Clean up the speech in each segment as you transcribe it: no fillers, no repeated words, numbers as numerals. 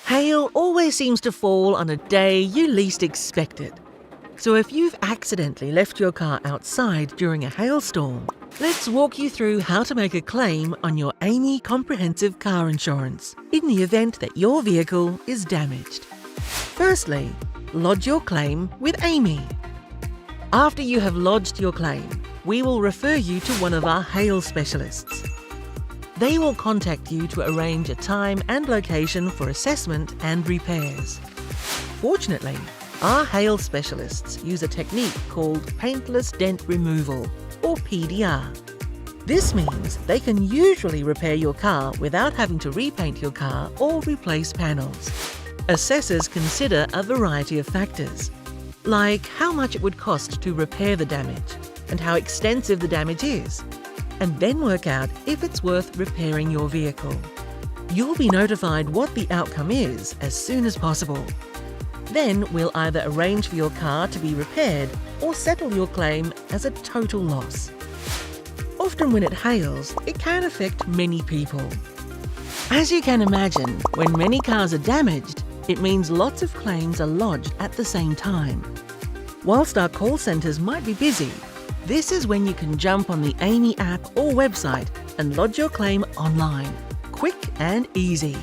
Hail always seems to fall on a day you least expect it. So if you've accidentally left your car outside during a hailstorm, let's walk you through how to make a claim on your AAMI comprehensive car insurance in the event that your vehicle is damaged. Firstly, lodge your claim with AAMI. After you have lodged your claim, we will refer you to one of our hail specialists. They will contact you to arrange a time and location for assessment and repairs. Fortunately, our hail specialists use a technique called paintless dent removal, or PDR. This means they can usually repair your car without having to repaint your car or replace panels. Assessors consider a variety of factors, like how much it would cost to repair the damage and how extensive the damage is, and then work out if it's worth repairing your vehicle. You'll be notified what the outcome is as soon as possible. Then we'll either arrange for your car to be repaired or settle your claim as a total loss. Often when it hails, it can affect many people. As you can imagine, when many cars are damaged, it means lots of claims are lodged at the same time. Whilst our call centres might be busy, this is when you can jump on the AAMI app or website and lodge your claim online, quick and easy.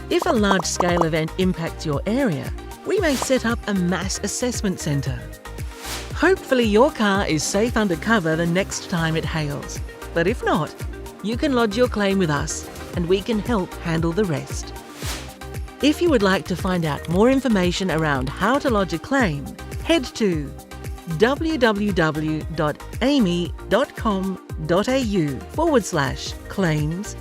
If a large-scale event impacts your area, we may set up a mass assessment centre. Hopefully your car is safe under cover the next time it hails, but if not, you can lodge your claim with us and we can help handle the rest. If you would like to find out more information around how to lodge a claim, head to www.aami.com.au/claims